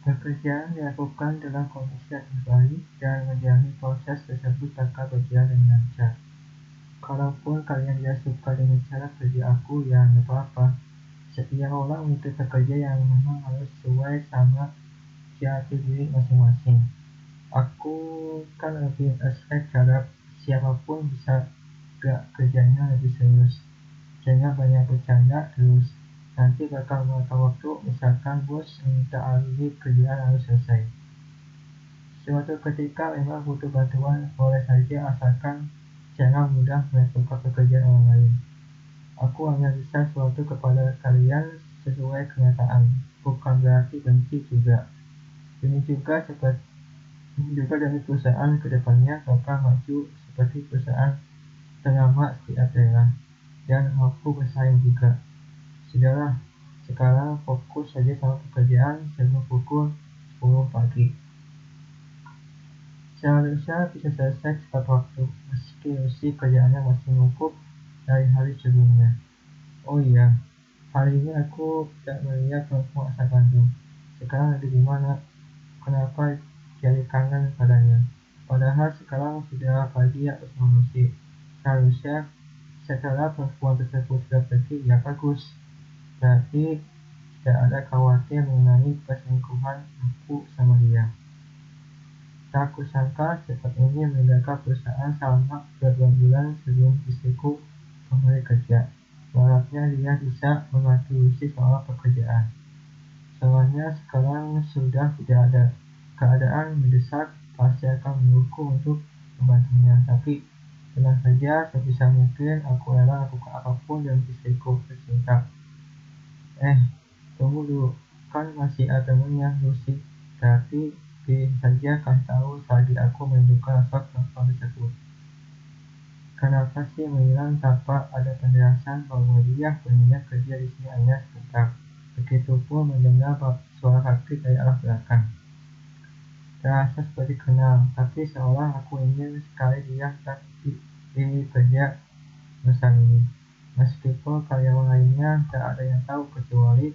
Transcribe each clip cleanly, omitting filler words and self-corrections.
Pekerjaan dilakukan dalam kondisi yang terbaik dan menjalani proses tersebut tanpa berjalan dengan lancar. Kalaupun kalian tidak suka dengan cara kerja aku, ya nggak apa-apa. Setiap orang memiliki pekerja yang memang harus sesuai sama jati diri masing-masing. Aku kan lebih respect terhadap siapapun bisa gak kerjanya lebih serius. Jangan banyak bercanda terus. Nanti bakal memakan waktu, misalkan bos minta alih kerjaan harus selesai. Suatu ketika memang butuh bantuan, boleh saja asalkan jangan mudah melakukan pekerjaan orang lain. Aku hanya bisa suatu kepada kalian sesuai kenyataan, bukan berarti benci juga. Ini juga dari perusahaan kedepannya bakal maju seperti perusahaan ternama setiap daerah, dan mampu bersaing juga. Sudahlah, sekarang fokus saja sama pekerjaan sebelum pukul 10 pagi. Seharusnya bisa selesai tepat waktu, meski kerjaannya masih numpuk dari hari sebelumnya. Oh iya, hari ini aku tidak melihat kampung asal Bandung. Sekarang lagi di mana? Kenapa jadi kangen padanya? Padahal sekarang sudah pagi atau manusia. Seharusnya setelah perempuan tersebut sudah pergi, ya bagus. Berarti tidak ada khawatir mengenai perselingkuhan aku sama dia. Tak kusangka cepat ini meninggalkan perusahaan selama berbulan-bulan sebelum istriku kembali kerja. Berharapnya dia bisa mengakhiri soal pekerjaan. Soalnya sekarang sudah tidak ada keadaan mendesak, pasti akan menunggu untuk membantunya. Tapi tenang saja, sebisa mungkin aku rela lakukan apapun demi istriku tercinta. Tunggu dulu, kan masih ada temennya Lucy. Tapi pilih saja kasih tahu tadi aku menunjukkan sosok perempuan tersebut. Kenapa sih menghilang tanpa ada penjelasan bahwa dia berniat kerja di sini hanya sebentar? Begitupun mendengar suara kaki dari arah belakang. Terasa seperti kenal, tapi seolah aku ingin sekali dia di kerja bersama ini. Meskipun karyawan lainnya tak ada yang tahu kecuali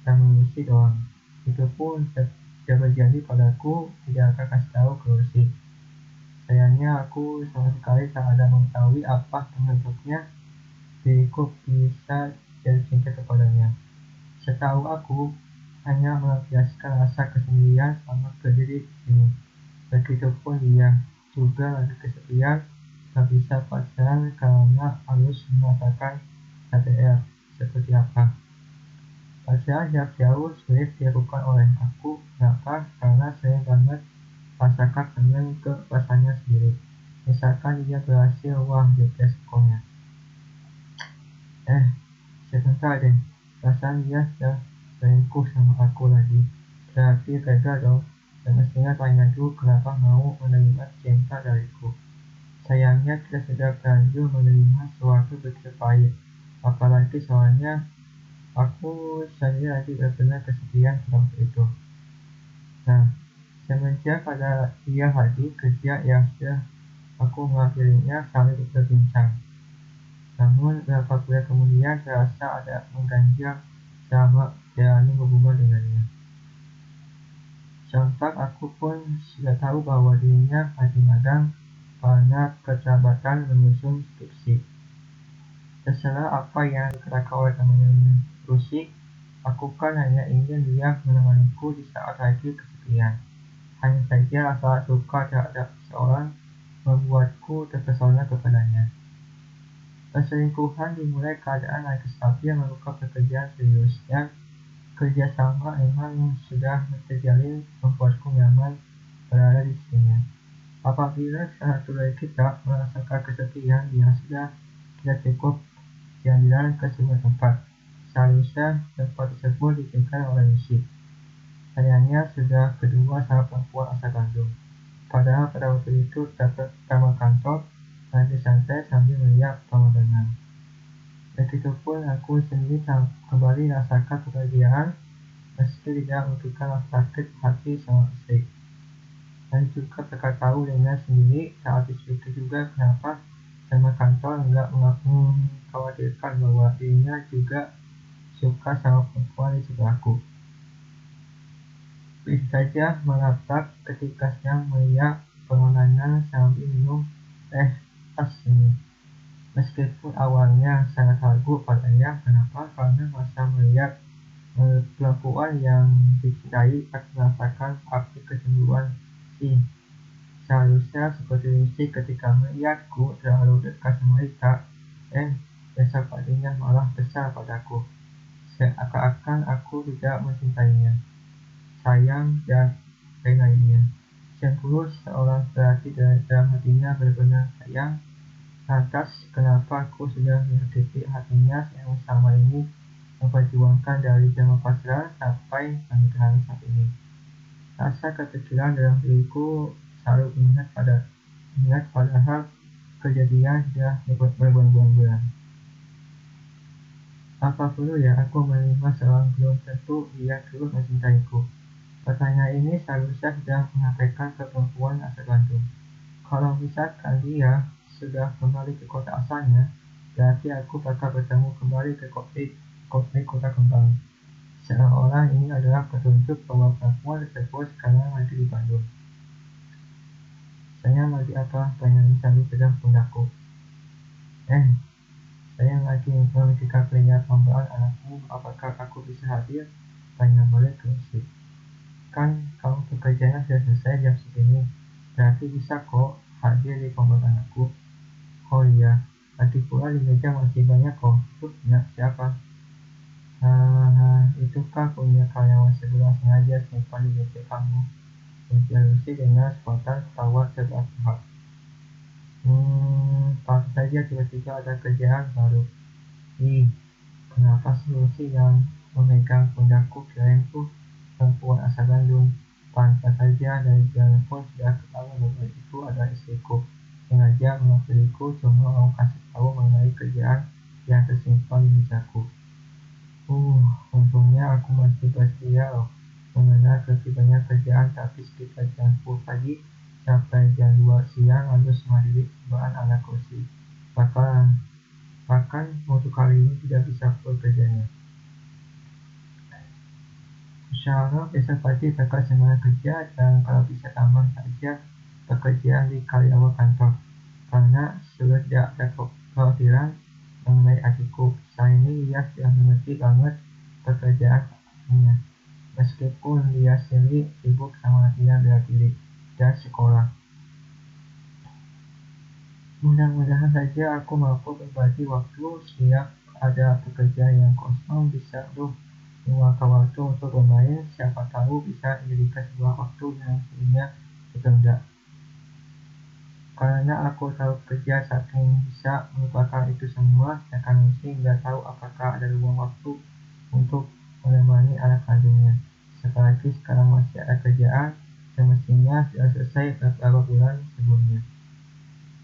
yang mengisi doang. Itu pun tidak terjadi padaku, tidak akan kasih tahu ke Lucy. Sayangnya aku sama sekali tak ada mengetahui apa penyebabnya diriku bisa jatuh cinta kepadanya. Setahu aku, hanya melampiaskan rasa kesendirian sama kerja di sini. Begitupun dia juga lagi kesepian, tak bisa pacaran karena harus merasakan KDR seperti apa. Pacaran jarak jauh sulit dilakukan oleh aku. Kenapa? Karena sering banget rasakan kangen ke pasangannya sendiri. Misalkan dia berhasil, wah jobless sekolahnya. Sebentar deh, perasaan dia sudah selingkuh sama aku lagi. Berarti gagal dong. Semestinya tanya dulu kenapa mau menerima cinta dariku. Sayangnya kita sudah terlanjur menerima sesuatu begitu pahit. Apalagi soalnya aku sendiri lagi benar-benar kesepian waktu itu. Nah, semenjak pada dia lagi kerja yang sudah aku mengakhirinya sambil berbincang. Namun beberapa bulan kemudian terasa ada mengganjal selama jalani hubungan dengannya. Sontak aku pun sudah tahu bahwa dirinya lagi magang karena keterlambatan menyusun skripsi. Terserah apa yang dikatakan oleh temannya Lucy, aku kan hanya ingin dia menemaniku di saat lagi kesepian. Hanya saja rasa suka terhadap seseorang membuatku terpesona kepadanya. Perselingkuhan dimulai keadaan lagi stabil melakukan pekerjaan serius, dan kerjasama memang sudah terjalin membuatku nyaman berada di sini. Apabila salah satu dari kita merasakan kesepian yang sudah tidak cukup jalan ke sebuah tempat, seharusnya tempat tersebut diberikan oleh Lucy. Sayangnya sudah kedua sama perempuan asal Bandung. Padahal pada waktu itu pertama kantor lagi santai sambil melihat pemandangan. Begitupun aku sendiri kembali rasakan kebahagiaan meski tidak membutuhkan rasa sakit hati sama istri. Dan juga mereka tahu dengan sendiri saat istri itu juga kenapa sama kantor enggak mengkhawatirkan bahwa dirinya juga suka sama perempuan di sebelahku. bisa saja melaprak ketika sedang melihat pemandangan sambil minum teh tas ini. Meskipun awalnya sangat ragu padanya, kenapa? Karena masa melihat perempuan yang dicintai akan merasakan api kecemburuan si. Seharusnya seperti Lucy ketika melihatku terlalu dekat semerita, besok paginya malah besar padaku. Seakan-akan aku tidak mencintainya, sayang, dan lain-lainnya. Cemburu seorang berarti dalam hatinya benar-benar sayang. Lantas, kenapa aku sudah menyakiti hatinya yang selama ini memperjuangkan dari zaman pacaran sampai pernikahan saat ini? Rasa kepikiran dalam diriku selalu ingat padahal kejadian sudah berbulan-bulan. Apa perlu ya aku menerima seorang belum tentu dia terus mencintaiku? Pertanyaan ini seharusnya sudah menyampaikan ke perempuan asal Bandung. Kalau misalkan dia sudah kembali ke kota asalnya, berarti aku bakal bertemu kembali ke kota kembang. Seolah-olah ini adalah petunjuk bahwa perempuan tersebut sekarang lagi di Bandung. Saya lagi apa? Tanya sambil pegang pundakku. Saya lagi memikirkan pilihan pembahasan anakmu. Apakah aku bisa hadir? Tanya balik ke Lucy. Kan kamu pekerjaannya sudah selesai jam segini, berarti bisa kok hadir di pembahasan anakku. Oh iya, lagi pula di meja masih banyak kok. Tuh, siapa? Itu kan punya karyawan sebelah sengaja simpan di meja kamu. Ujar Lucy dengan spontan tawa terbahak-bahak. Pantas saja tiba-tiba ada kerjaan baru. Kenapa sih Lucy yang memegang pundakku? Kirain tuh perempuan asal Bandung. Pantas saja dari jalan pun sudah ketahuan bahwa itu adalah istriku. Sengaja menghampiriku cuma mau kasih tahu mengenai kerjaan yang tersimpan di mejaku. Untungnya aku masih bersedia loh mengenal lebih banyak kerjaan, tapi sekitar jam 10 pagi sampai jam 2 siang harus menghadiri percobaan anak kursi. Bahkan untuk kali ini tidak bisa bekerjanya. Insyaallah besok pagi bakal semangat kerja dan kalau bisa tambah saja pekerjaan di karyawan kantor. Karena sudah tidak ada kekhawatiran mengenai adikku. Saya ini dia sudah mengerti banget pekerjaannya. Meskipun dia sendiri sibuk sama latihan bela diri dan sekolah. Mudah-mudahan saja aku mampu berbagi waktu setiap ada pekerjaan yang kosong bisa meluangkan waktu untuk bermain. Siapa tahu bisa menjadikan sebuah waktu yang sebenarnya tertunda. Karena aku tahu kerja saking bisa melupakan itu semua, sedangkan Lucy nggak tahu apakah ada ruang waktu untuk menemani anak kandungnya. Apalagi sekarang masih ada kerjaan semestinya sudah selesai beberapa bulan sebelumnya.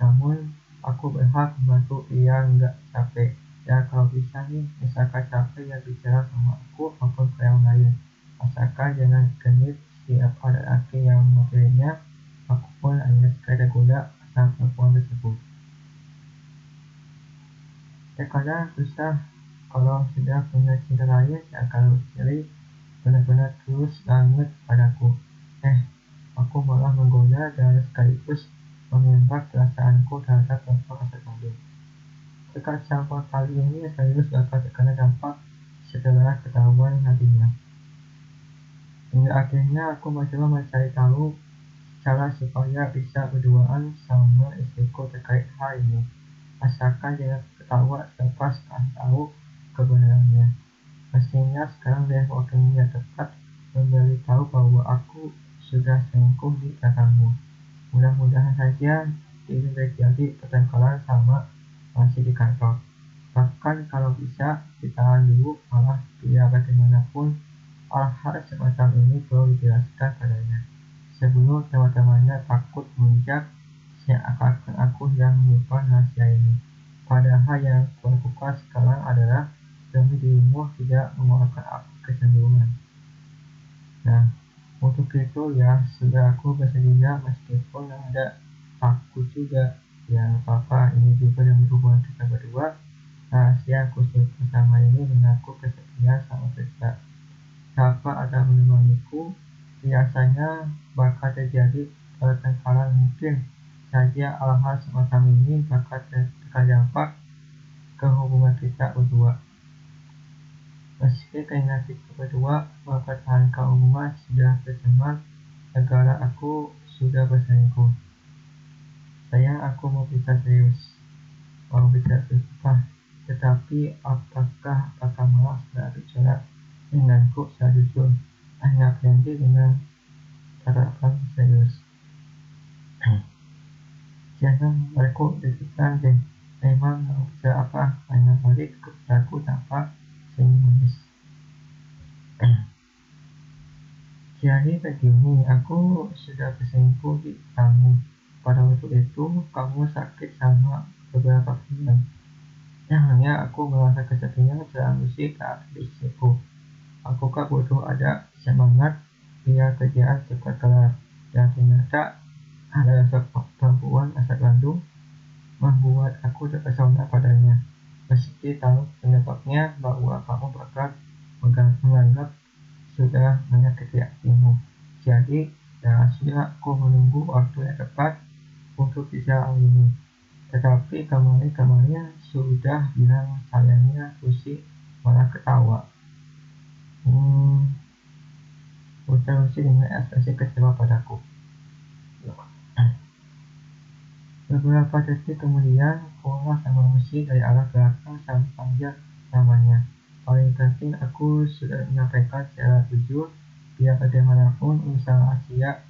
Namun, aku berhak membantu ia nggak capek. Ya kalau bisa nih, misalkan capek ya bicara sama aku maupun ke yang lain. Asalkan jangan genit setiap ada laki yang memilihnya. Aku pun hanya sekadar goda asal perempuan tersebut. Terkadang susah kalau sudah punya cinta lain ya kalau Sally benar-benar tulus banget padaku. Aku malah menggoda dan sekaligus menembak perasaanku terhadap perempuan asal Bandung. Tekad sampah kali ini serius bakal terkena dampak setelah ketahuan nantinya. Hingga akhirnya aku mencoba mencari tahu cara supaya bisa berduaan sama istriku terkait hal ini. Asalkan jangan ketawa selepas tahu kebenarannya. Mestinya sekarang dia waktunya tepat memberitahu bahwa aku sudah selingkuh di belakangmu. Mudah-mudahan saja ini terjadi pertengkaran sama masih di kantor. Bahkan kalau bisa ditahan dulu, malah biar bagaimanapun hal-hal semacam ini perlu dijelaskan padanya. Sebelum teman-temannya takut menginjak, seakan aku yang menyimpan rahasia ini. Padahal yang kulakukan sekarang adalah demi dirimu tidak mengeluarkan api kecemburuan. Nah, untuk itu ya sudah aku bersedia meskipun ada takut juga. Ya apa-apa, ini juga yang hubungan kita berdua. Rahasia khusus bersama ini mengaku kesepian sama kerja. Siapa ada menemaniku Biasanya bakal terjadi pertengkaran, mungkin saja hal-hal semacam ini bakal terdampak ke hubungan kita berdua. Meski keinginan kita berdua mempertahankan hubungan sudah tercemar gara aku sudah berselingkuh. Sayang, aku mau bisa serius. Mau bisa susah. Tetapi apakah akan malas dan bicara denganku secara jujur? Hanya janji dengan harapan serius. Jangan aku deg-degan deh. Memang mau bisa apa? Hanya balik kepadaku tanpa senyum manis. Jadi begini, aku sudah berselingkuh di kamu. Pada waktu itu, kamu sakit sama beberapa bulan. Hanya aku merasa kesepian dalam musik saat hidupku. Aku kan butuh ada semangat biar kerjaan cepat kelar. Dan ternyata ada sosok perempuan asal Bandung membuat aku terpesona padanya. Meski tahu penyebabnya bahwa kamu bakal menganggap sudah menyakiti hatimu. Jadi, ya sudah aku menunggu waktu yang tepat untuk bisa ini. Tetapi kemarin sudah bilang sayangnya Lucy malah ketawa. Ucap Lucy dengan ekspresi kecewa padaku. Beberapa detik kemudian, Paula sama Lucy dari arah belakang sambil panggil namanya. Paling penting, aku sudah menyampaikan secara jujur, biar bagaimanapun usaha Asia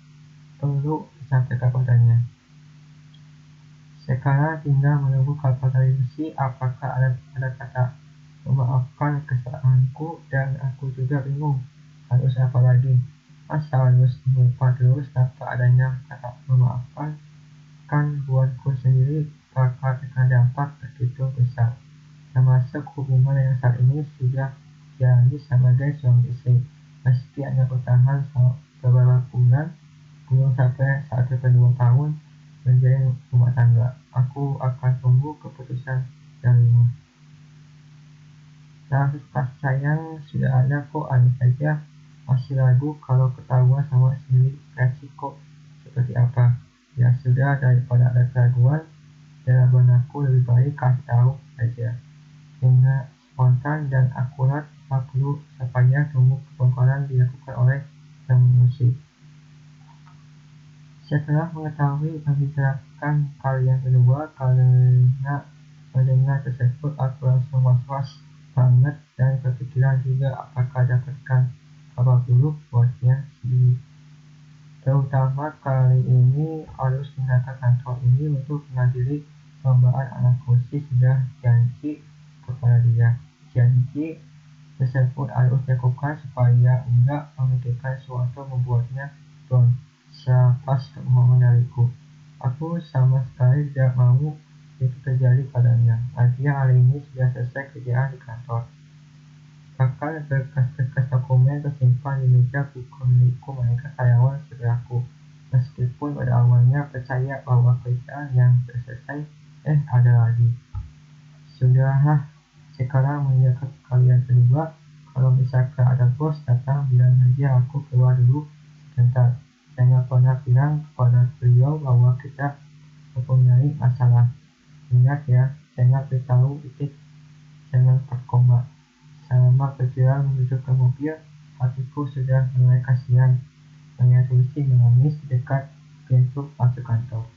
perlu disampaikan padanya. Sekarang tinggal menunggu kabar dari Lucy, apakah ada kata memaafkan kesalahanku, dan aku juga bingung harus apa lagi. Masa harus lupa terus tanpa adanya kata memaafkan? Kan buatku sendiri bakal terkena dampak begitu besar, termasuk hubungan yang saat ini sudah jalani sebagai suami istri. Meski hanya bertahan beberapa bulan, belum sampai 1-2 tahun menjalin rumah tangga. Aku akan tunggu keputusan darimu. Pas sayang sudah ada kok, aneh saja masih ragu kalau ketahuan sama sendiri resiko seperti apa. Ya sudah, daripada ada keraguan dalam benakku, lebih baik kasih tahu saja dengan spontan dan akurat. Tak perlu supaya tunggu pembongkaran dilakukan oleh musik. Setelah mengetahui pembicarakan kalian berdua, karena mendengar tersebut aku langsung was-was banget dan berpikiran juga apakah dapatkan kabar buruk buatnya sendiri. Terutama kali ini harus meninggalkan kantor ini untuk menghadiri perlombaan anak kursi. Sudah janji kepada dia. Janji tersebut harus dilakukan supaya enggak memikirkan sesuatu membuatnya down selepas kebohongan dariku. Aku sama sekali tidak mau itu terjadi padanya. Akhirnya hari ini sudah selesai kerjaan di kantor. Bahkan berkas-berkas dokumen tersimpan di meja buku milikku mereka karyawan saudaraku. Meskipun pada awalnya percaya bahwa kerjaan yang selesai, ada lagi. Sudahlah, sekarang mengingatkan kalian berdua, kalau misalkan ada bos datang, bilang saja aku keluar dulu sebentar. Jangan pernah bilang kepada beliau bahwa kita mempunyai masalah. Ingat ya, jangan beritahu titik, jangan berkoma. Selama perjalanan menuju ke mobil, hatiku sudah mulai kasihan melihat Lucy menangis di dekat pintu masuk kantor.